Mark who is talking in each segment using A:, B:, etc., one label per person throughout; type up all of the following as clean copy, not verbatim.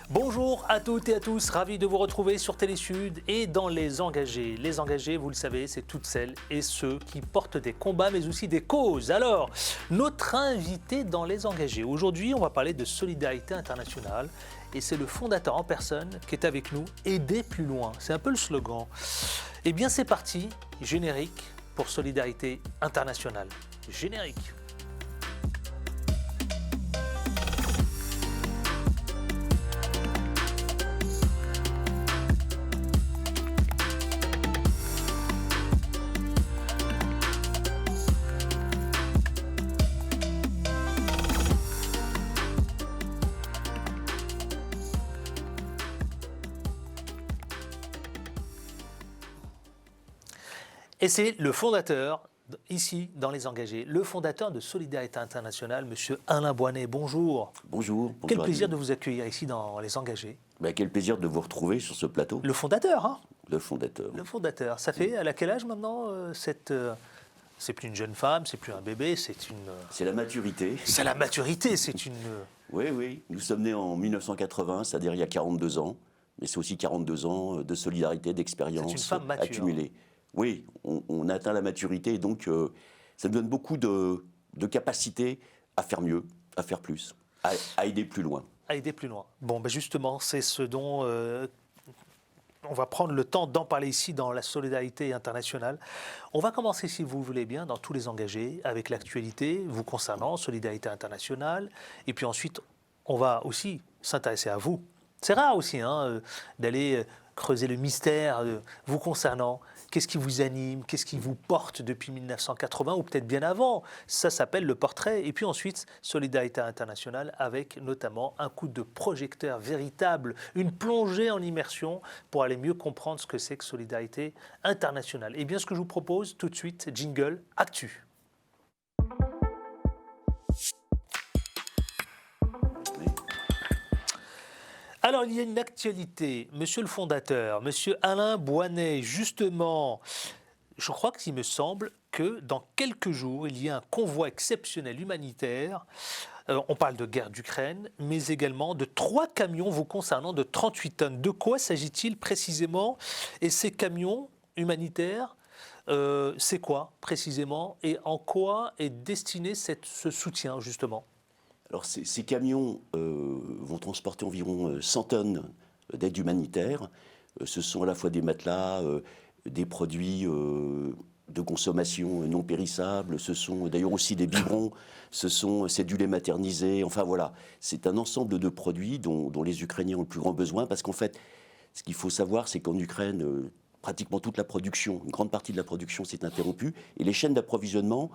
A: Bonjour à toutes et à tous, ravi de vous retrouver sur Télésud et dans Les Engagés. Les Engagés, vous le savez, c'est toutes celles et ceux qui portent des combats mais aussi des causes. Alors, notre invité dans Les Engagés, aujourd'hui on va parler de solidarité internationale et c'est le fondateur en personne qui est avec nous, aider plus loin. C'est un peu le slogan. Eh bien c'est parti, générique pour solidarité internationale. Générique. Et c'est le fondateur, ici, dans Les Engagés, le fondateur de Solidarité Internationale, Monsieur Alain Boinet. Bonjour.
B: Bonjour.
A: Quel plaisir de vous accueillir ici dans Les Engagés.
B: Quel plaisir de vous retrouver sur ce plateau.
A: Le fondateur, hein.
B: Le fondateur.
A: Le fondateur. Ça fait, à quel âge maintenant, c'est plus une jeune femme, c'est plus un bébé, c'est une...
B: C'est la maturité.
A: C'est la maturité, c'est une...
B: Oui. Nous sommes nés en 1980, c'est-à-dire il y a 42 ans. Mais c'est aussi 42 ans de solidarité, d'expérience accumulée. Oui, on atteint la maturité et donc ça nous donne beaucoup de capacité à faire mieux, à faire plus, à aider plus loin.
A: À aider plus loin. Bon, justement, c'est ce dont on va prendre le temps d'en parler ici dans la solidarité internationale. On va commencer, si vous voulez bien, dans tous les engagés, avec l'actualité vous concernant, solidarité internationale. Et puis ensuite, on va aussi s'intéresser à vous. C'est rare aussi d'aller creuser le mystère vous concernant. Qu'est-ce qui vous anime? Qu'est-ce qui vous porte depuis 1980 ou peut-être bien avant? Ça s'appelle le portrait. Et puis ensuite, solidarité internationale avec notamment un coup de projecteur véritable, une plongée en immersion pour aller mieux comprendre ce que c'est que solidarité internationale. Et bien ce que je vous propose tout de suite, jingle, actu. Alors, il y a une actualité. Monsieur le fondateur, monsieur Alain Boinet, justement, je crois qu'il me semble que dans quelques jours, il y a un convoi exceptionnel humanitaire. On parle de guerre d'Ukraine, mais également de 3 camions vous concernant de 38 tonnes. De quoi s'agit-il précisément? Et ces camions humanitaires, c'est quoi précisément? Et en quoi est destiné ce soutien, justement?
B: Alors ces camions vont transporter environ 100 tonnes d'aide humanitaire. Ce sont à la fois des matelas, des produits de consommation non périssables, ce sont d'ailleurs aussi des biberons, c'est du lait maternisé, enfin voilà. C'est un ensemble de produits dont les Ukrainiens ont le plus grand besoin parce qu'en fait, ce qu'il faut savoir, c'est qu'en Ukraine, pratiquement toute la production, une grande partie de la production s'est interrompue et les chaînes d'approvisionnement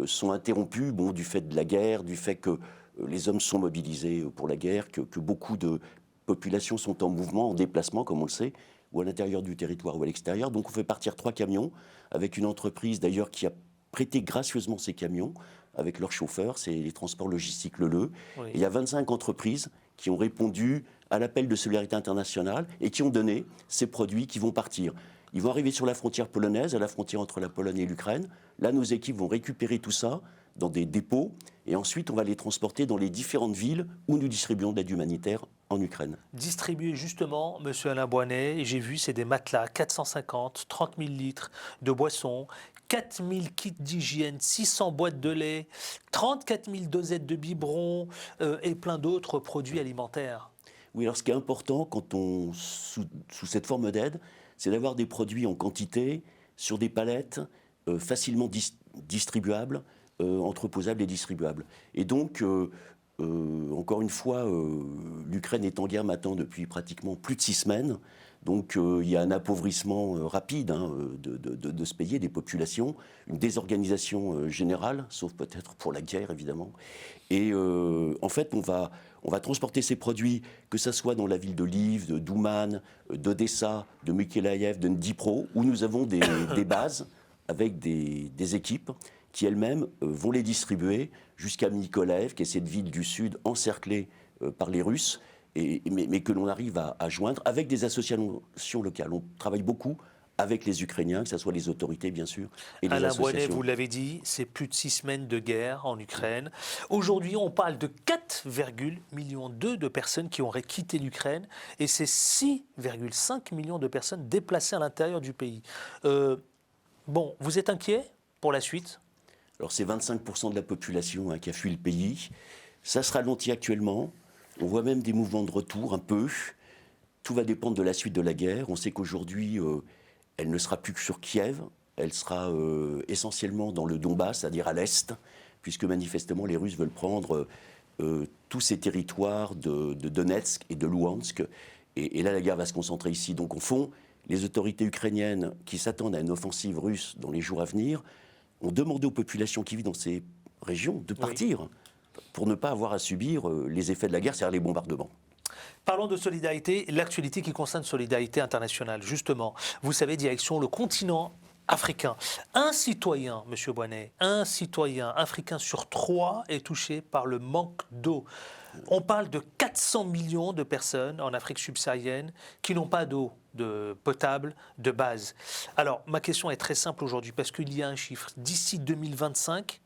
B: sont interrompues du fait de la guerre, du fait que les hommes sont mobilisés pour la guerre, que beaucoup de populations sont en mouvement, en déplacement, comme on le sait, ou à l'intérieur du territoire ou à l'extérieur. Donc on fait partir 3 camions, avec une entreprise d'ailleurs qui a prêté gracieusement ces camions, avec leurs chauffeurs, c'est les transports logistiques Leleu. Oui. Il y a 25 entreprises qui ont répondu à l'appel de solidarité internationale et qui ont donné ces produits qui vont partir. Ils vont arriver sur la frontière polonaise, à la frontière entre la Pologne et l'Ukraine. Là, nos équipes vont récupérer tout ça dans des dépôts et ensuite on va les transporter dans les différentes villes où nous distribuons de l'aide humanitaire en Ukraine.
A: Distribuer justement, monsieur Alain Boinet, j'ai vu, c'est des matelas, 450, 30 000 litres de boissons, 4 000 kits d'hygiène, 600 boîtes de lait, 34 000 dosettes de biberons et plein d'autres produits alimentaires.
B: Oui, alors ce qui est important quand on sous cette forme d'aide, c'est d'avoir des produits en quantité sur des palettes facilement distribuables, entreposables et distribuables. Et donc, encore une fois, l'Ukraine est en guerre maintenant depuis pratiquement plus de 6 semaines. Donc il y a un appauvrissement rapide de ce pays, des populations, une désorganisation générale, sauf peut-être pour la guerre évidemment. Et en fait, on va transporter ces produits, que ce soit dans la ville de Lviv, de Douman, d'Odessa, de Mykolaiv, de Dnipro, où nous avons des bases avec des équipes qui elles-mêmes vont les distribuer jusqu'à Mykolaiv, qui est cette ville du sud encerclée par les Russes, mais que l'on arrive à joindre avec des associations locales. On travaille beaucoup avec les Ukrainiens, que ce soit les autorités, bien sûr, et les
A: Alain
B: associations.
A: Boinet, vous l'avez dit, c'est plus de 6 semaines de guerre en Ukraine. Aujourd'hui, on parle de 4,2 millions de personnes qui auraient quitté l'Ukraine et c'est 6,5 millions de personnes déplacées à l'intérieur du pays. Bon, vous êtes inquiet pour la suite ?
B: Alors c'est 25% de la population qui a fui le pays. Ça se ralentit actuellement. On voit même des mouvements de retour un peu. Tout va dépendre de la suite de la guerre. On sait qu'aujourd'hui, elle ne sera plus que sur Kiev. Elle sera essentiellement dans le Donbass, c'est-à-dire à l'est, puisque manifestement les Russes veulent prendre tous ces territoires de Donetsk et de Louhansk. Et là, la guerre va se concentrer ici. Donc au fond, les autorités ukrainiennes qui s'attendent à une offensive russe dans les jours à venir ont demandé aux populations qui vivent dans ces régions de partir pour ne pas avoir à subir les effets de la guerre, c'est-à-dire les bombardements.
A: Parlons de solidarité, l'actualité qui concerne solidarité internationale. Justement, vous savez, direction le continent africain. Un citoyen, M. Boinet, un citoyen africain sur 3 est touché par le manque d'eau. On parle de 400 millions de personnes en Afrique subsaharienne qui n'ont pas d'eau potable de base. Alors, ma question est très simple aujourd'hui parce qu'il y a un chiffre. D'ici 2025,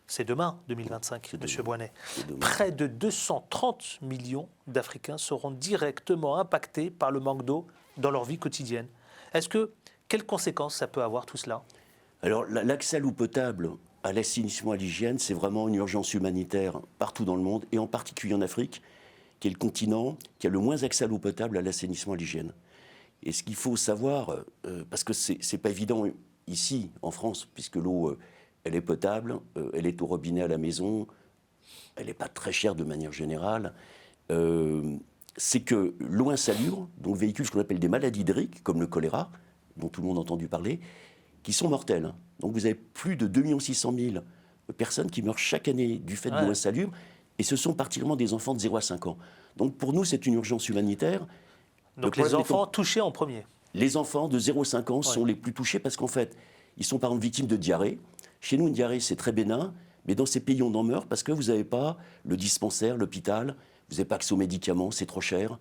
A: c'est demain 2025, M. Boinet, près de 230 millions d'Africains seront directement impactés par le manque d'eau dans leur vie quotidienne. Quelles conséquences ça peut avoir tout cela ?
B: Alors, l'accès à l'eau potable, à l'assainissement, à l'hygiène, c'est vraiment une urgence humanitaire partout dans le monde, et en particulier en Afrique, qui est le continent qui a le moins accès à l'eau potable, à l'assainissement, à l'hygiène. Et ce qu'il faut savoir, parce que c'est pas évident ici, en France, puisque l'eau, elle est potable, elle est au robinet à la maison, elle n'est pas très chère de manière générale, c'est que l'eau insalubre, donc véhicule ce qu'on appelle des maladies hydriques, comme le choléra, dont tout le monde a entendu parler, qui sont mortelles. Donc vous avez plus de 2 600 000 personnes qui meurent chaque année du fait de l'eau insalubre, et ce sont particulièrement des enfants de 0 à 5 ans. Donc pour nous, c'est une urgence humanitaire.
A: Donc les enfants touchés en premier.
B: Les enfants de 0 à 5 ans sont les plus touchés parce qu'en fait, ils sont par exemple victimes de diarrhée. Chez nous, une diarrhée, c'est très bénin, mais dans ces pays, on en meurt parce que vous n'avez pas le dispensaire, l'hôpital, vous n'avez pas accès aux médicaments, c'est trop cher.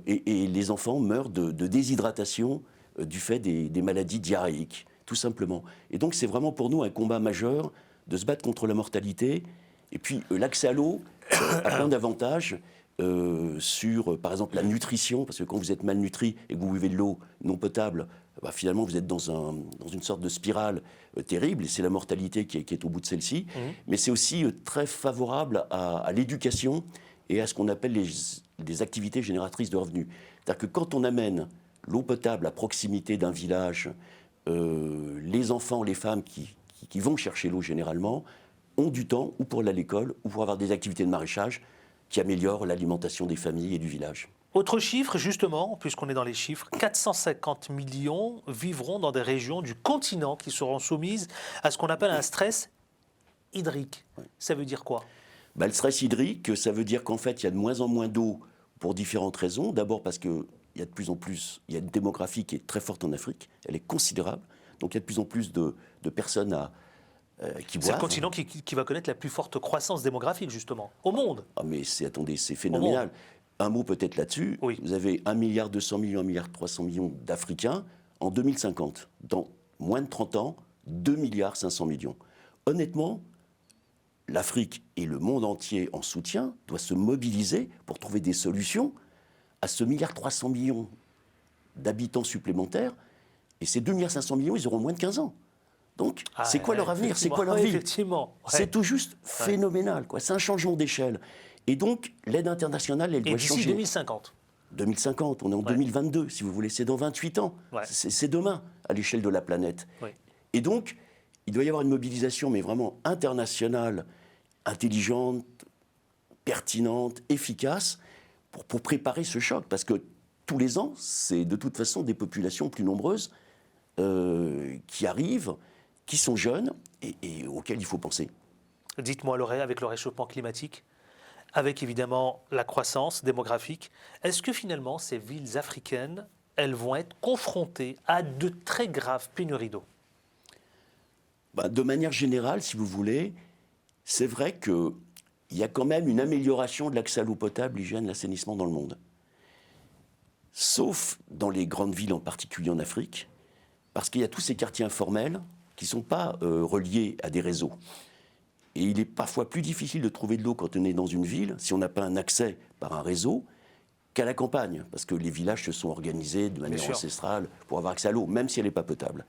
B: Et les enfants meurent de déshydratation du fait des maladies diarrhéiques, tout simplement. Et donc c'est vraiment pour nous un combat majeur de se battre contre la mortalité. Et puis l'accès à l'eau a plein d'avantages sur, par exemple, la nutrition, parce que quand vous êtes malnutri et que vous buvez de l'eau non potable, finalement vous êtes dans une sorte de spirale terrible, et c'est la mortalité qui est au bout de celle-ci. Mais c'est aussi très favorable à l'éducation et à ce qu'on appelle des activités génératrices de revenus. C'est-à-dire que quand on amène l'eau potable à proximité d'un village, les enfants, les femmes qui vont chercher l'eau généralement ont du temps ou pour aller à l'école ou pour avoir des activités de maraîchage qui améliorent l'alimentation des familles et du village.
A: Autre chiffre, justement, puisqu'on est dans les chiffres, 450 millions vivront dans des régions du continent qui seront soumises à ce qu'on appelle un stress hydrique. Ça veut dire quoi ?
B: Le stress hydrique, ça veut dire qu'en fait, il y a de moins en moins d'eau pour différentes raisons. D'abord parce qu'il y a de plus en plus, il y a une démographie qui est très forte en Afrique, elle est considérable. Donc il y a de plus en plus de personnes qui boivent.
A: C'est le continent qui va connaître la plus forte croissance démographique, justement, au monde.
B: Ah mais attendez, c'est phénoménal. Un mot peut-être là-dessus.
A: Oui.
B: Vous avez 1,2 milliard, 1,3 milliard d'Africains en 2050. Dans moins de 30 ans, 2,5 milliards. Honnêtement, l'Afrique et le monde entier en soutien doivent se mobiliser pour trouver des solutions à ce 1,3 milliard d'habitants supplémentaires. Et ces 2,5 milliards, ils auront moins de 15 ans. Donc, c'est quoi leur avenir ? C'est quoi leur vie ?
A: Effectivement.
B: C'est tout juste phénoménal, quoi. C'est un changement d'échelle. Et donc, l'aide internationale, elle doit changer.
A: Et d'ici 2050 ?
B: 2050, on est en 2022, si vous voulez, c'est dans 28 ans. C'est demain, à l'échelle de la planète. Et donc, il doit y avoir une mobilisation, mais vraiment internationale, intelligente, pertinente, efficace, pour préparer ce choc. Parce que tous les ans, c'est de toute façon des populations plus nombreuses qui arrivent, qui sont jeunes et auxquelles il faut penser.
A: Dites-moi, avec le réchauffement climatique, avec évidemment la croissance démographique, est-ce que finalement ces villes africaines, elles vont être confrontées à de très graves pénuries d'eau ?
B: De manière générale, si vous voulez, c'est vrai qu'il y a quand même une amélioration de l'accès à l'eau potable, l'hygiène, l'assainissement dans le monde. sauf dans les grandes villes, en particulier en Afrique, parce qu'il y a tous ces quartiers informels qui ne sont pas reliés à des réseaux. Et il est parfois plus difficile de trouver de l'eau quand on est dans une ville, si on n'a pas un accès par un réseau, qu'à la campagne, parce que les villages se sont organisés de manière ancestrale pour avoir accès à l'eau, même si elle n'est pas potable.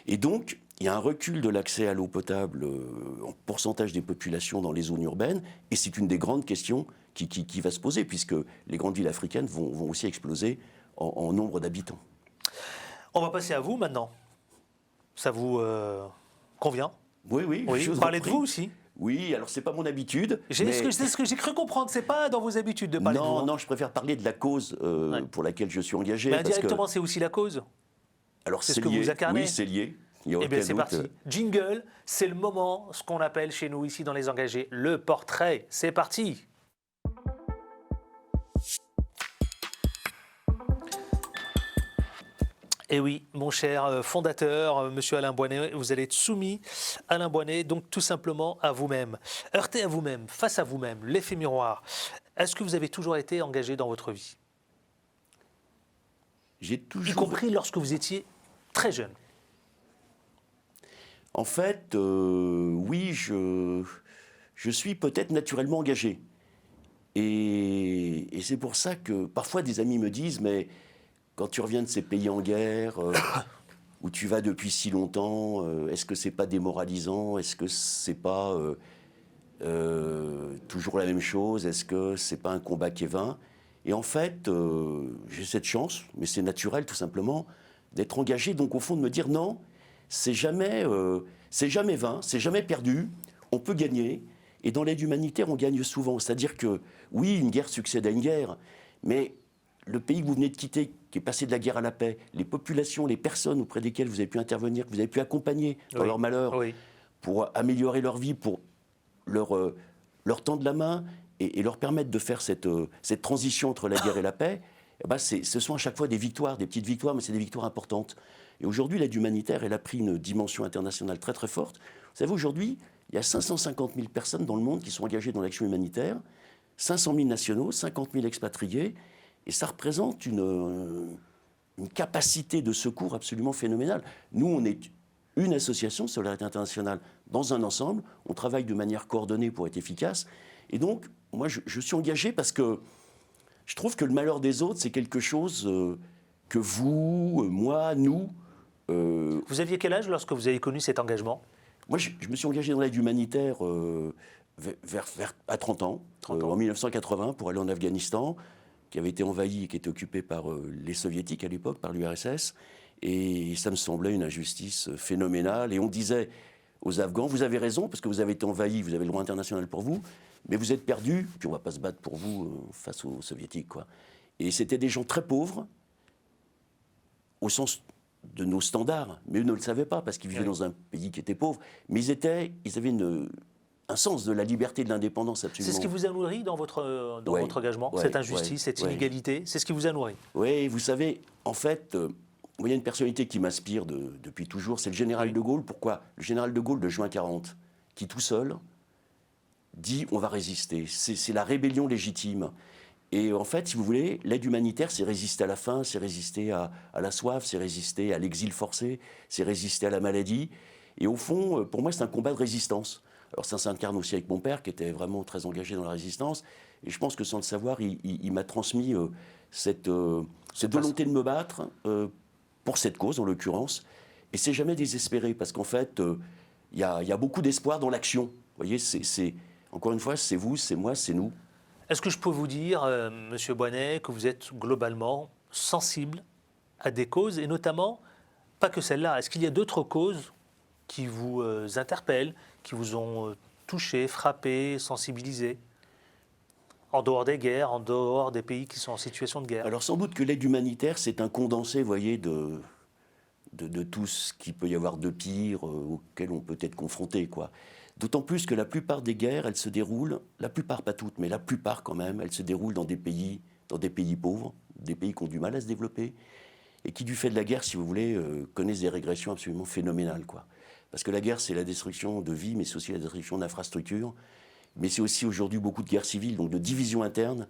B: Et donc, il y a un recul de l'accès à l'eau potable en pourcentage des populations dans les zones urbaines, et c'est une des grandes questions qui va se poser, puisque les grandes villes africaines vont aussi exploser en nombre d'habitants.
A: On va passer à vous maintenant. Ça vous convient?
B: Oui.
A: Parlez de vous aussi.
B: Oui, alors c'est pas mon habitude.
A: C'est ce que j'ai cru comprendre, c'est pas dans vos habitudes de parler de vous.
B: Non, je préfère parler de la cause pour laquelle je suis engagé.
A: Mais indirectement, c'est aussi la cause.
B: Alors
A: c'est ce que vous incarnez.
B: Oui, c'est lié.
A: Eh bien, c'est parti. Jingle, c'est le moment, ce qu'on appelle chez nous ici dans Les Engagés, le portrait. C'est parti. Et oui, mon cher fondateur, monsieur Alain Boisnet, vous allez être soumis, Alain Boisnet, donc tout simplement à vous-même. Heurté à vous-même, face à vous-même, l'effet miroir. Est-ce que vous avez toujours été engagé dans votre vie?
B: J'ai toujours...
A: Y compris lorsque vous étiez très jeune.
B: En fait, oui, je suis peut-être naturellement engagé. Et c'est pour ça que parfois des amis me disent, mais... Quand tu reviens de ces pays en guerre, où tu vas depuis si longtemps, est-ce que c'est pas démoralisant? Est-ce que c'est pas toujours la même chose? Est-ce que c'est pas un combat qui est vain? Et en fait, j'ai cette chance, mais c'est naturel tout simplement, d'être engagé. Donc au fond de me dire non, c'est jamais vain, c'est jamais perdu. On peut gagner. Et dans l'aide humanitaire, on gagne souvent. C'est-à-dire que oui, une guerre succède à une guerre, mais le pays que vous venez de quitter, qui est passé de la guerre à la paix, les populations, les personnes auprès desquelles vous avez pu intervenir, que vous avez pu accompagner dans leur malheur, pour améliorer leur vie, pour leur tendre la main et leur permettre de faire cette transition entre la guerre et la paix, eh ben ce sont à chaque fois des victoires, des petites victoires, mais c'est des victoires importantes. Et aujourd'hui, l'aide humanitaire, elle a pris une dimension internationale très très forte. Vous savez, aujourd'hui, il y a 550 000 personnes dans le monde qui sont engagées dans l'action humanitaire, 500 000 nationaux, 50 000 expatriés, et ça représente une capacité de secours absolument phénoménale. Nous, on est une association, Solidarité Internationale, dans un ensemble. On travaille de manière coordonnée pour être efficace. Et donc, moi, je suis engagé parce que je trouve que le malheur des autres, c'est quelque chose que vous, moi, nous...
A: Vous aviez quel âge lorsque vous avez connu cet engagement?
B: Moi, je me suis engagé dans l'aide humanitaire à 30 ans, en 1980, pour aller en Afghanistan, qui avait été envahi et qui était occupé par les soviétiques à l'époque, par l'URSS. Et ça me semblait une injustice phénoménale. Et on disait aux Afghans, vous avez raison, parce que vous avez été envahis, vous avez le droit international pour vous, mais vous êtes perdus, puis on ne va pas se battre pour vous face aux soviétiques, quoi. Et c'était des gens très pauvres, au sens de nos standards, mais eux ne le savaient pas, parce qu'ils vivaient dans un pays qui était pauvre. Mais ils avaient un sens de la liberté et de l'indépendance absolument.
A: C'est ce qui vous a nourri dans votre engagement, cette injustice, cette inégalité, c'est ce qui vous a nourri? Oui,
B: vous savez, en fait, il y a une personnalité qui m'inspire depuis toujours, c'est le général de Gaulle. Pourquoi? Le général de Gaulle de juin 40, qui tout seul dit on va résister. C'est la rébellion légitime. Et en fait, si vous voulez, l'aide humanitaire, c'est résister à la faim, c'est résister à la soif, c'est résister à l'exil forcé, c'est résister à la maladie. Et au fond, pour moi, c'est un combat de résistance. Alors ça s'incarne aussi avec mon père, qui était vraiment très engagé dans la résistance. Et je pense que sans le savoir, il m'a transmis cette volonté de me battre pour cette cause, en l'occurrence. Et c'est jamais désespéré, parce qu'en fait, il y a beaucoup d'espoir dans l'action. Vous voyez, encore une fois, c'est vous, c'est moi, c'est nous.
A: Est-ce que je peux vous dire, Monsieur Boisnet, que vous êtes globalement sensible à des causes, et notamment, pas que celle-là, est-ce qu'il y a d'autres causes qui vous interpellent, qui vous ont touché, frappé, sensibilisé, en dehors des guerres, en dehors des pays qui sont en situation de guerre?
B: Alors sans doute que l'aide humanitaire, c'est un condensé, vous voyez, de tout ce qu'il peut y avoir de pire auquel on peut être confronté, quoi. D'autant plus que la plupart des guerres, elles se déroulent, la plupart, pas toutes, mais la plupart quand même, elles se déroulent dans des pays pauvres, des pays qui ont du mal à se développer, et qui, du fait de la guerre, si vous voulez, connaissent des régressions absolument phénoménales, quoi. Parce que la guerre, c'est la destruction de vie, mais c'est aussi la destruction d'infrastructures. Mais c'est aussi aujourd'hui beaucoup de guerres civiles, donc de divisions internes,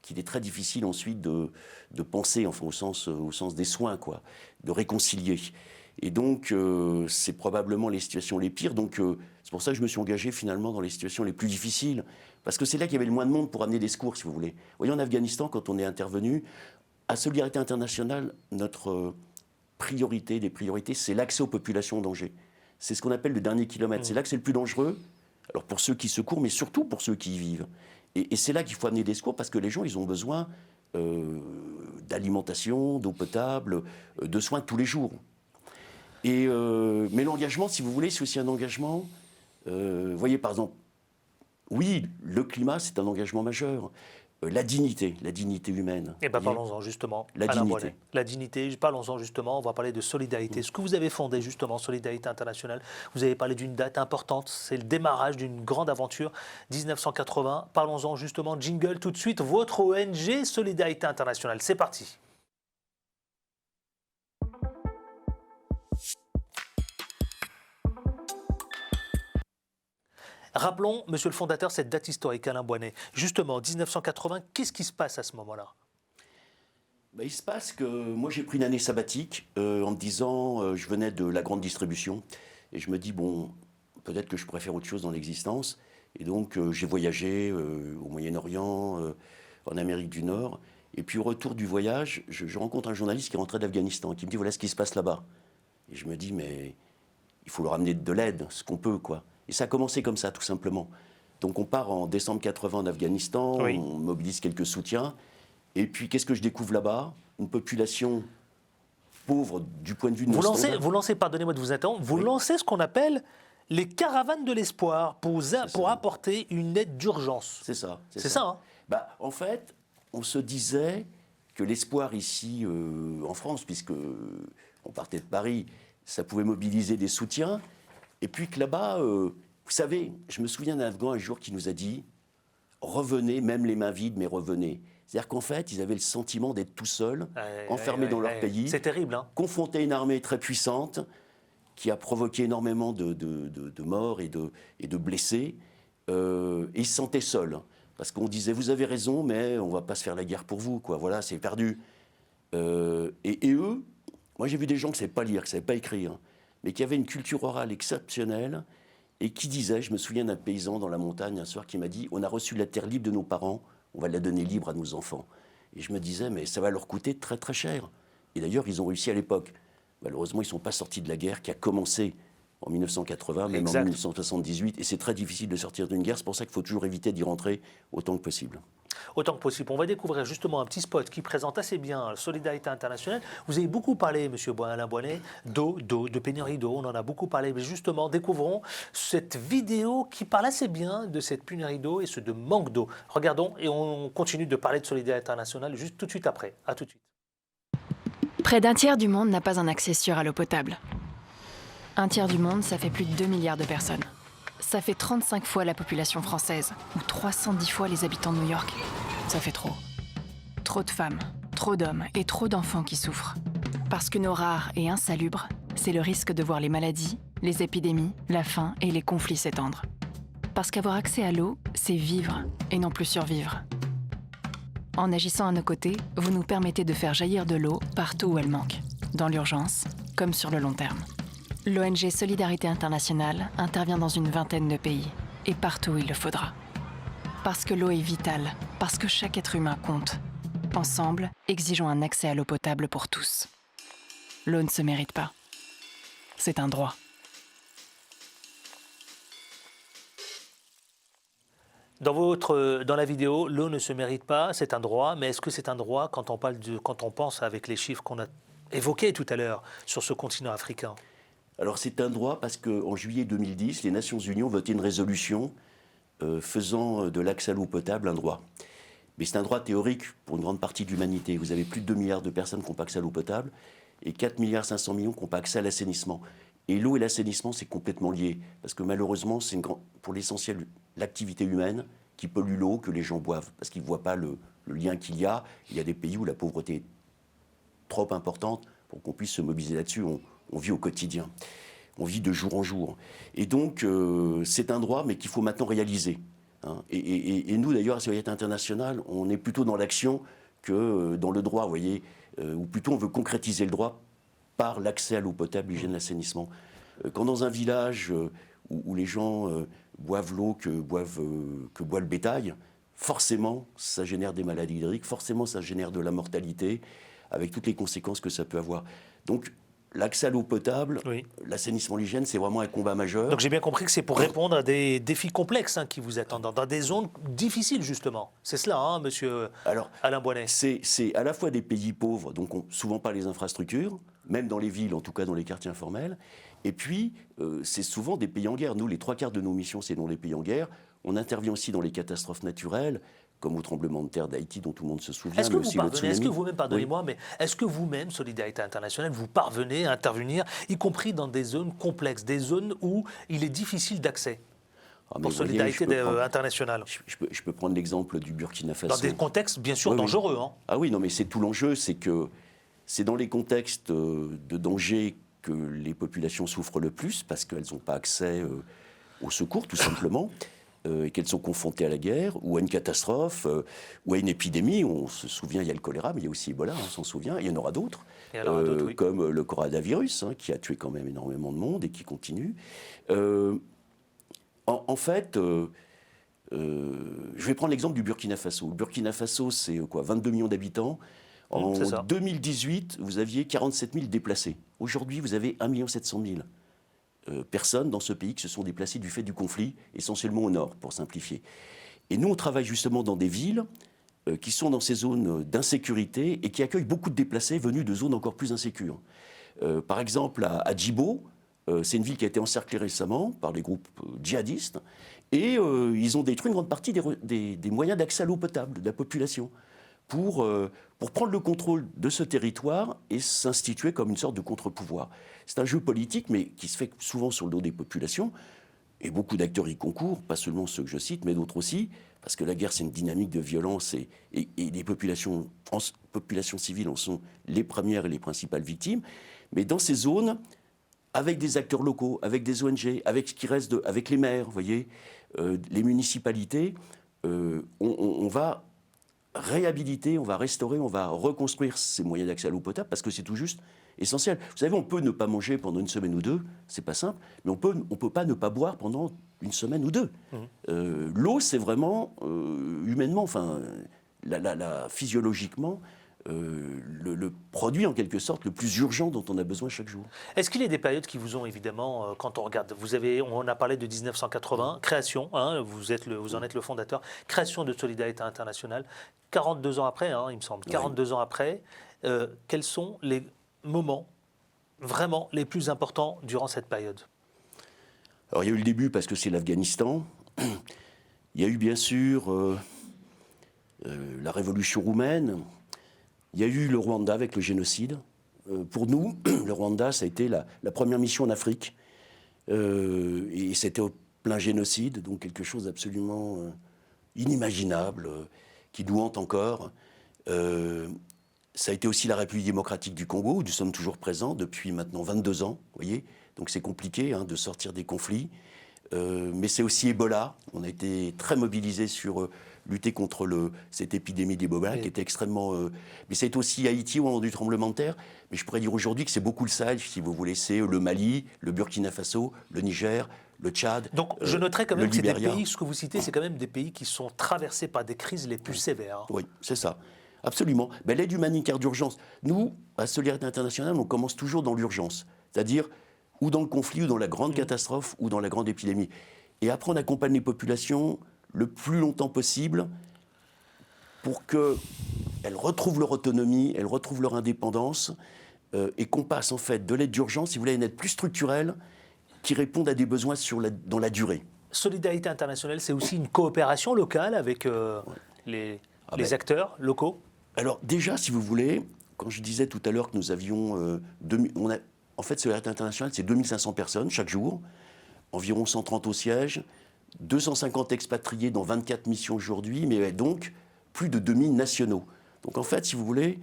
B: qu'il est très difficile ensuite de penser, enfin, au sens des soins, quoi, de réconcilier. Et donc, c'est probablement les situations les pires. Donc, c'est pour ça que je me suis engagé finalement dans les situations les plus difficiles. Parce que c'est là qu'il y avait le moins de monde pour amener des secours, si vous voulez. Vous voyez, en Afghanistan, quand on est intervenu, à Solidarité Internationale, notre des priorités, c'est l'accès aux populations en danger. C'est ce qu'on appelle le dernier kilomètre. C'est là que c'est le plus dangereux. Alors pour ceux qui secourent, mais surtout pour ceux qui y vivent. Et c'est là qu'il faut amener des secours parce que les gens, ils ont besoin d'alimentation, d'eau potable, de soins tous les jours. Mais l'engagement, si vous voulez, c'est aussi un engagement. Vous voyez, par exemple, oui, le climat, c'est un engagement majeur. La dignité humaine.
A: Eh bien, parlons-en justement.
B: La
A: Alain
B: dignité.
A: Boinet. La dignité, parlons-en justement. On va parler de solidarité. Ce que vous avez fondé justement, Solidarité Internationale, vous avez parlé d'une date importante. C'est le démarrage d'une grande aventure, 1980. Parlons-en justement. Jingle tout de suite. Votre ONG Solidarité Internationale. C'est parti. Rappelons, monsieur le fondateur, cette date historique, Alain Boinet. Justement, 1980, qu'est-ce qui se passe à ce moment-là ?
B: Il se passe que moi j'ai pris une année sabbatique en me disant, je venais de la grande distribution, et je me dis, bon, peut-être que je pourrais faire autre chose dans l'existence. Et donc j'ai voyagé au Moyen-Orient, en Amérique du Nord, et puis au retour du voyage, je rencontre un journaliste qui est rentré d'Afghanistan, qui me dit, voilà ce qui se passe là-bas. Et je me dis, mais il faut leur amener de l'aide, ce qu'on peut, quoi. Et ça a commencé comme ça, tout simplement. Donc on part en décembre 80 en Afghanistan,
A: Oui.
B: on mobilise quelques soutiens. Et puis qu'est-ce que je découvre là-bas ? Une population pauvre du point de vue de nos standards.
A: Vous lancez, pardonnez-moi de vous interrompre, vous
B: Oui.
A: lancez ce qu'on appelle les caravanes de l'espoir pour
B: ça.
A: apporter une aide d'urgence.
B: C'est ça.
A: C'est ça, hein ?
B: En fait, on se disait que l'espoir ici, en France, puisque on partait de Paris, ça pouvait mobiliser des soutiens. Et puis que là-bas, vous savez, je me souviens d'un Afghan un jour qui nous a dit « Revenez, même les mains vides, mais revenez ». C'est-à-dire qu'en fait, ils avaient le sentiment d'être tout seuls, enfermés dans leur pays.
A: C'est terrible, hein ?
B: Confrontés à une armée très puissante qui a provoqué énormément de morts et de blessés. Et ils se sentaient seuls. Parce qu'on disait « Vous avez raison, mais on ne va pas se faire la guerre pour vous. Quoi. Voilà, c'est perdu. » Et eux, moi j'ai vu des gens qui ne savaient pas lire, qui ne savaient pas écrire, mais qui avaient une culture orale exceptionnelle et qui disaient, je me souviens d'un paysan dans la montagne un soir qui m'a dit « On a reçu la terre libre de nos parents, on va la donner libre à nos enfants. » Et je me disais « Mais ça va leur coûter très très cher. » Et d'ailleurs, ils ont réussi à l'époque. Malheureusement, ils ne sont pas sortis de la guerre qui a commencé en 1980, même
A: Exact.
B: en 1978. Et c'est très difficile de sortir d'une guerre. C'est pour ça qu'il faut toujours éviter d'y rentrer autant que possible.
A: Autant que possible. On va découvrir justement un petit spot qui présente assez bien Solidarité Internationale. Vous avez beaucoup parlé, M. Alain Boinet, d'eau, de pénurie d'eau. On en a beaucoup parlé. Mais justement, découvrons cette vidéo qui parle assez bien de cette pénurie d'eau et de manque d'eau. Regardons et on continue de parler de Solidarité Internationale juste tout de suite après. À tout de suite.
C: Près d'un tiers du monde n'a pas un accès sûr à l'eau potable. Un tiers du monde, ça fait plus de 2 milliards de personnes. Ça fait 35 fois la population française, ou 310 fois les habitants de New York. Ça fait trop. Trop de femmes, trop d'hommes et trop d'enfants qui souffrent. Parce qu'une eau rare et insalubre, c'est le risque de voir les maladies, les épidémies, la faim et les conflits s'étendre. Parce qu'avoir accès à l'eau, c'est vivre et non plus survivre. En agissant à nos côtés, vous nous permettez de faire jaillir de l'eau partout où elle manque, dans l'urgence comme sur le long terme. L'ONG Solidarité Internationale intervient dans une vingtaine de pays, et partout où il le faudra. Parce que l'eau est vitale, parce que chaque être humain compte. Ensemble, exigeons un accès à l'eau potable pour tous. L'eau ne se mérite pas. C'est un droit.
A: Dans la vidéo, l'eau ne se mérite pas, c'est un droit, mais est-ce que c'est un droit quand on pense avec les chiffres qu'on a évoqués tout à l'heure sur ce continent africain ?
B: Alors c'est un droit parce qu'en juillet 2010, les Nations Unies ont voté une résolution faisant de l'accès à l'eau potable un droit. Mais c'est un droit théorique pour une grande partie de l'humanité. Vous avez plus de 2 milliards de personnes qui n'ont pas accès à l'eau potable et 4,5 milliards qui n'ont pas accès à l'assainissement. Et l'eau et l'assainissement, c'est complètement lié. Parce que malheureusement, c'est pour l'essentiel l'activité humaine qui pollue l'eau que les gens boivent. Parce qu'ils ne voient pas le lien qu'il y a. Il y a des pays où la pauvreté est trop importante pour qu'on puisse se mobiliser là-dessus. On vit au quotidien. On vit de jour en jour. Et donc, c'est un droit, mais qu'il faut maintenant réaliser. hein. Et nous, d'ailleurs, à Solidarité Internationale, on est plutôt dans l'action que dans le droit, vous voyez, ou plutôt on veut concrétiser le droit par l'accès à l'eau potable, l'hygiène, l'assainissement. Quand dans un village où les gens boivent l'eau que boit le bétail, forcément, ça génère des maladies hydriques, forcément, ça génère de la mortalité, avec toutes les conséquences que ça peut avoir. Donc, l'accès à l'eau potable, l'assainissement, l'hygiène, c'est vraiment un combat majeur.
A: Donc j'ai bien compris que c'est pour répondre à des défis complexes qui vous attendent, dans des zones difficiles, justement. C'est cela, hein, monsieur Alain Boinnet.
B: C'est à la fois des pays pauvres, donc souvent pas les infrastructures, même dans les villes, en tout cas dans les quartiers informels, et puis c'est souvent des pays en guerre. Nous, les 3/4 de nos missions, c'est dans les pays en guerre. On intervient aussi dans les catastrophes naturelles, comme au tremblement de terre d'Haïti, dont tout le monde se souvient.
A: Est-ce que vous-même, pardonnez-moi, mais est-ce que vous-même, Solidarité Internationale, vous parvenez à intervenir, y compris dans des zones complexes, des zones où il est difficile d'accès pour Solidarité Internationale?
B: Je peux prendre l'exemple du Burkina Faso.
A: Dans des contextes, bien sûr, dangereux. Hein.
B: Ah oui, non, mais c'est tout l'enjeu, c'est que c'est dans les contextes de danger que les populations souffrent le plus, parce qu'elles n'ont pas accès au secours, tout simplement. Et qu'elles sont confrontées à la guerre, ou à une catastrophe, ou à une épidémie. On se souvient, il y a le choléra, mais il y a aussi Ebola, on s'en souvient. Il y en aura d'autres, comme le coronavirus, qui a tué quand même énormément de monde et qui continue. En fait, je vais prendre l'exemple du Burkina Faso. Le Burkina Faso, c'est quoi, 22 millions d'habitants. En 2018, vous aviez 47 000 déplacés. Aujourd'hui, vous avez 1 700 000. Personnes dans ce pays qui se sont déplacées du fait du conflit, essentiellement au nord, pour simplifier. Et nous, on travaille justement dans des villes qui sont dans ces zones d'insécurité et qui accueillent beaucoup de déplacés venus de zones encore plus insécures. Par exemple, à Djibo, c'est une ville qui a été encerclée récemment par des groupes djihadistes, et ils ont détruit une grande partie des moyens d'accès à l'eau potable de la population pour prendre le contrôle de ce territoire et s'instituer comme une sorte de contre-pouvoir. C'est un jeu politique, mais qui se fait souvent sur le dos des populations, et beaucoup d'acteurs y concourent, pas seulement ceux que je cite, mais d'autres aussi, parce que la guerre, c'est une dynamique de violence, et les populations civiles en sont les premières et les principales victimes. Mais dans ces zones, avec des acteurs locaux, avec des ONG, avec ce qui reste avec les maires, vous voyez, les municipalités, on va réhabiliter, on va restaurer, on va reconstruire ces moyens d'accès à l'eau potable, parce que c'est tout juste essentiel. Vous savez, on peut ne pas manger pendant une semaine ou deux, c'est pas simple, mais on peut pas ne pas boire pendant une semaine ou deux. L'eau, c'est vraiment, humainement, enfin, physiologiquement, le produit en quelque sorte le plus urgent dont on a besoin chaque jour.
A: Est-ce qu'il y a des périodes qui vous ont évidemment, quand on regarde, on a parlé de 1980, création, vous en êtes le fondateur, création de Solidarité Internationale, 42 ans après, il me semble, 42 ans après, quels sont les moments vraiment les plus importants durant cette période?
B: Alors il y a eu le début parce que c'est l'Afghanistan, il y a eu bien sûr la révolution roumaine. Il y a eu le Rwanda avec le génocide. Pour nous, le Rwanda, ça a été la première mission en Afrique. Et c'était au plein génocide, donc quelque chose d'absolument inimaginable, qui nous hante encore. Ça a été aussi la République démocratique du Congo, où nous sommes toujours présents depuis maintenant 22 ans, vous voyez. Donc c'est compliqué de sortir des conflits. Mais c'est aussi Ebola. On a été très mobilisés sur lutter contre cette épidémie d'Ebola qui était extrêmement... mais c'est aussi Haïti au moment du tremblement de terre. Mais je pourrais dire aujourd'hui que c'est beaucoup le Sahel, si vous voulez. C'est le Mali, le Burkina Faso, le Niger, le Tchad,
A: donc je noterais quand même que c'est des pays, ce que vous citez, c'est quand même des pays qui sont traversés par des crises les plus sévères.
B: Oui, c'est ça. Absolument. Ben, l'aide humanitaire d'urgence. Nous, à Solidarité Internationale, on commence toujours dans l'urgence. C'est-à-dire ou dans le conflit, ou dans la grande catastrophe, ou dans la grande épidémie. Et après, on accompagne les populations le plus longtemps possible pour qu'elles retrouvent leur autonomie, elles retrouvent leur indépendance, et qu'on passe en fait de l'aide d'urgence, si vous voulez, à une aide plus structurelle qui réponde à des besoins dans la durée.
A: Solidarité Internationale, c'est aussi une coopération locale avec les acteurs locaux?
B: Alors déjà, si vous voulez, quand je disais tout à l'heure que nous avions... En fait, Solidarité Internationale, c'est 2500 personnes chaque jour, environ 130 au siège, 250 expatriés dans 24 missions aujourd'hui, mais donc plus de 2000 nationaux. Donc en fait, si vous voulez,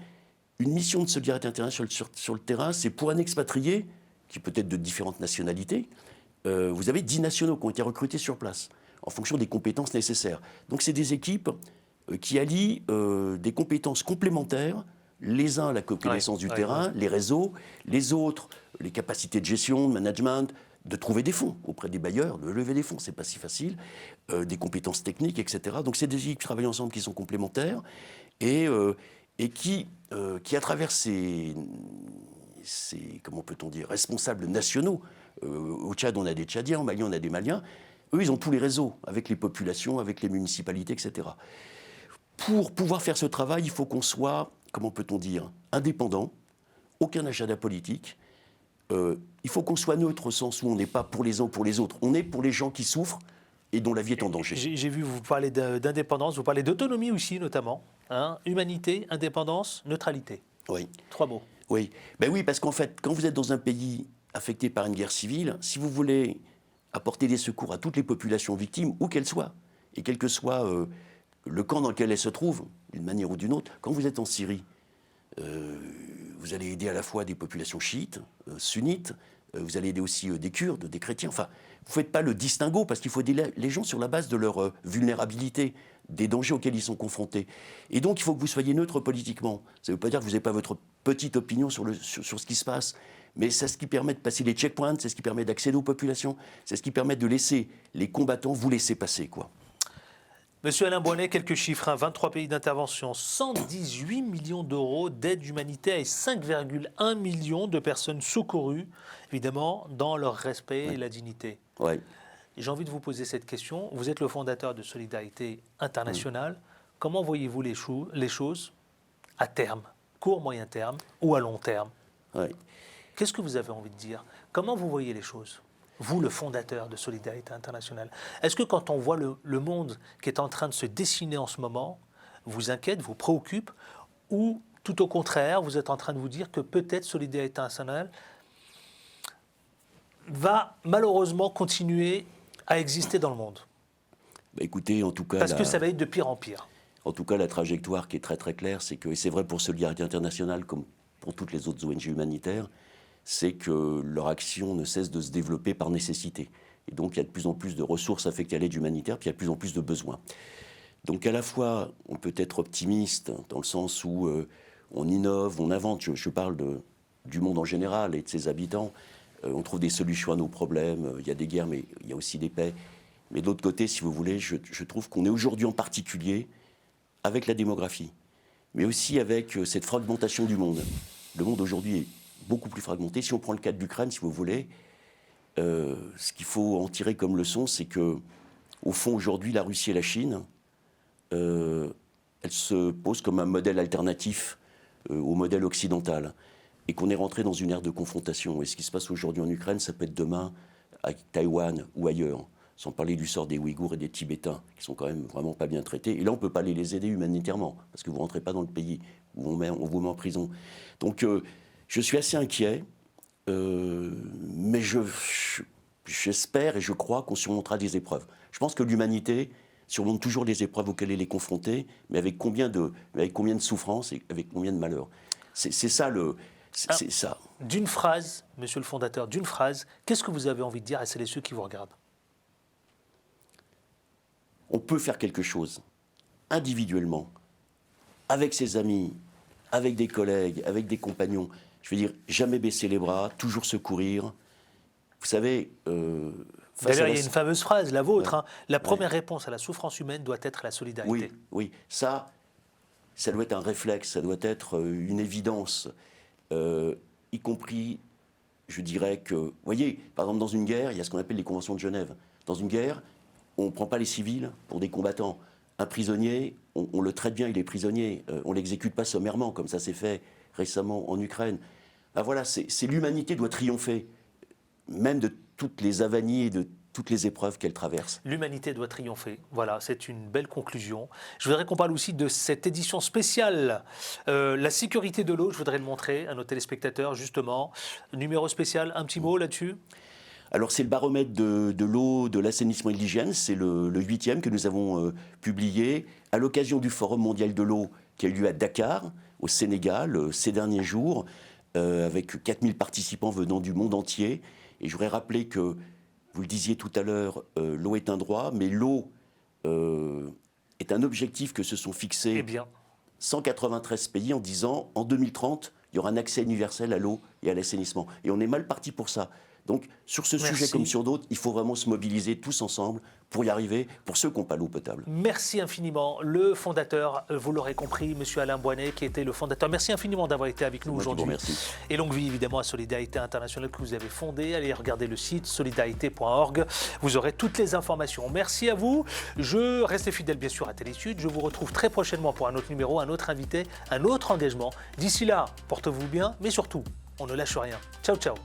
B: une mission de Solidarité Internationale sur le terrain, c'est pour un expatrié, qui peut être de différentes nationalités, vous avez 10 nationaux qui ont été recrutés sur place. en fonction des compétences nécessaires. Donc c'est des équipes qui allient des compétences complémentaires, les uns la connaissance du terrain, les réseaux, les autres les capacités de gestion, de management, de trouver des fonds auprès des bailleurs, de lever des fonds, c'est pas si facile, des compétences techniques, etc. Donc c'est des équipes qui travaillent ensemble, qui sont complémentaires et qui, à travers ces comment peut-on dire, responsables nationaux, au Tchad on a des Tchadiens, au Mali on a des Maliens, eux ils ont tous les réseaux, avec les populations, avec les municipalités, etc. Pour pouvoir faire ce travail, il faut qu'on soit, comment peut-on dire, indépendant, aucun agenda politique. Il faut qu'on soit neutre au sens où on n'est pas pour les uns ou pour les autres. On est pour les gens qui souffrent et dont la vie est en danger.
A: J'ai vu vous parler d'indépendance, vous parlez d'autonomie aussi notamment. Hein, humanité, indépendance, neutralité.
B: Oui.
A: 3 mots.
B: Oui. Ben oui, parce qu'en fait, quand vous êtes dans un pays affecté par une guerre civile, si vous voulez apporter des secours à toutes les populations victimes, où qu'elles soient, et quel que soit le camp dans lequel elles se trouvent, d'une manière ou d'une autre, quand vous êtes en Syrie, vous allez aider à la fois des populations chiites, sunnites, vous allez aider aussi des Kurdes, des chrétiens. Enfin, vous ne faites pas le distinguo parce qu'il faut aider les gens sur la base de leur vulnérabilité, des dangers auxquels ils sont confrontés. Et donc, il faut que vous soyez neutre politiquement. Ça ne veut pas dire que vous n'avez pas votre petite opinion sur ce qui se passe, mais c'est ce qui permet de passer les checkpoints, c'est ce qui permet d'accéder aux populations, c'est ce qui permet de laisser les combattants vous laisser passer, quoi.
A: Monsieur Alain Boinet, quelques chiffres. 23 pays d'intervention, 118 millions d'euros d'aide humanitaire et 5,1 millions de personnes secourues, évidemment, dans leur respect et la dignité.
B: Ouais.
A: J'ai envie de vous poser cette question. Vous êtes le fondateur de Solidarité Internationale. Comment voyez-vous les choses à terme, court, moyen terme ou à long terme?
B: Ouais.
A: Qu'est-ce que vous avez envie de dire? Comment vous voyez les choses? Vous, le fondateur de Solidarité Internationale, est-ce que quand on voit le monde qui est en train de se dessiner en ce moment, vous inquiète, vous préoccupe, ou tout au contraire, vous êtes en train de vous dire que peut-être Solidarité Internationale va malheureusement continuer à exister dans le monde?
B: Bah écoutez, en tout cas...
A: Parce que ça va être de pire en pire.
B: En tout cas, la trajectoire qui est très très claire, c'est que, et c'est vrai pour Solidarité Internationale comme pour toutes les autres ONG humanitaires, c'est que leur action ne cesse de se développer par nécessité. Et donc, il y a de plus en plus de ressources affectées à l'aide humanitaire, puis il y a de plus en plus de besoins. Donc, à la fois, on peut être optimiste, dans le sens où on innove, on invente. Je parle du monde en général et de ses habitants. On trouve des solutions à nos problèmes. Il y a des guerres, mais il y a aussi des paix. Mais de l'autre côté, si vous voulez, je trouve qu'on est aujourd'hui en particulier avec la démographie, mais aussi avec cette fragmentation du monde. Le monde aujourd'hui est beaucoup plus fragmenté. Si on prend le cas de l'Ukraine, si vous voulez, ce qu'il faut en tirer comme leçon, c'est que, au fond, aujourd'hui, la Russie et la Chine, elles se posent comme un modèle alternatif au modèle occidental, et qu'on est rentré dans une ère de confrontation. Et ce qui se passe aujourd'hui en Ukraine, ça peut être demain à Taïwan ou ailleurs, sans parler du sort des Ouïghours et des Tibétains, qui sont quand même vraiment pas bien traités. Et là, on ne peut pas les aider humanitairement, parce que vous ne rentrez pas dans le pays, où on vous met en prison. Donc, je suis assez inquiet, mais j'espère et je crois qu'on surmontera des épreuves. Je pense que l'humanité surmonte toujours les épreuves auxquelles elle est confrontée, mais avec combien de souffrances et avec combien de malheurs. C'est ça c'est ça.
A: D'une phrase, monsieur le fondateur, d'une phrase, qu'est-ce que vous avez envie de dire à celles et ceux qui vous regardent?
B: On peut faire quelque chose, individuellement, avec ses amis, avec des collègues, avec des compagnons. Je veux dire, jamais baisser les bras, toujours secourir. Vous savez...
A: D'ailleurs, il y a une fameuse phrase, la vôtre. Ouais. Hein, la première réponse à la souffrance humaine doit être la solidarité.
B: Oui, ça doit être un réflexe, ça doit être une évidence, y compris, je dirais que... Vous voyez, par exemple, dans une guerre, il y a ce qu'on appelle les conventions de Genève. Dans une guerre, on ne prend pas les civils pour des combattants. Un prisonnier, on le traite bien, il est prisonnier. On ne l'exécute pas sommairement, comme ça s'est fait récemment en Ukraine. Ben voilà, l'humanité doit triompher, même de toutes les avanies et de toutes les épreuves qu'elle traverse.
A: L'humanité doit triompher. Voilà, c'est une belle conclusion. Je voudrais qu'on parle aussi de cette édition spéciale. La sécurité de l'eau, je voudrais le montrer à nos téléspectateurs, justement. Numéro spécial, un petit mot là-dessus?
B: Alors, c'est le baromètre de l'eau, de l'assainissement et de l'hygiène. C'est le 8e que nous avons publié à l'occasion du Forum mondial de l'eau qui a eu lieu à Dakar, au Sénégal, ces derniers jours, avec 4000 participants venant du monde entier. Et je voudrais rappeler que Vous le disiez tout à l'heure, l'eau est un droit, mais l'eau est un objectif que se sont fixés
A: Eh bien,
B: 193 pays en disant en 2030, il y aura un accès universel à l'eau et à l'assainissement. Et on est mal parti pour ça. Donc, sur ce sujet comme sur d'autres, il faut vraiment se mobiliser tous ensemble pour y arriver, pour ceux qui n'ont pas l'eau potable.
A: merci infiniment. Le fondateur, vous l'aurez compris, Monsieur Alain Boinet, qui était le fondateur. Merci infiniment d'avoir été avec nous
B: Moi qui vous
A: aujourd'hui.
B: remercie.
A: Et longue vie évidemment à Solidarité Internationale que vous avez fondée. Allez regarder le site solidarité.org. Vous aurez toutes les informations. Merci à vous. Je reste fidèle bien sûr à Télésud. Je vous retrouve très prochainement pour un autre numéro, un autre invité, un autre engagement. D'ici là, portez-vous bien, mais surtout, on ne lâche rien. Ciao, ciao.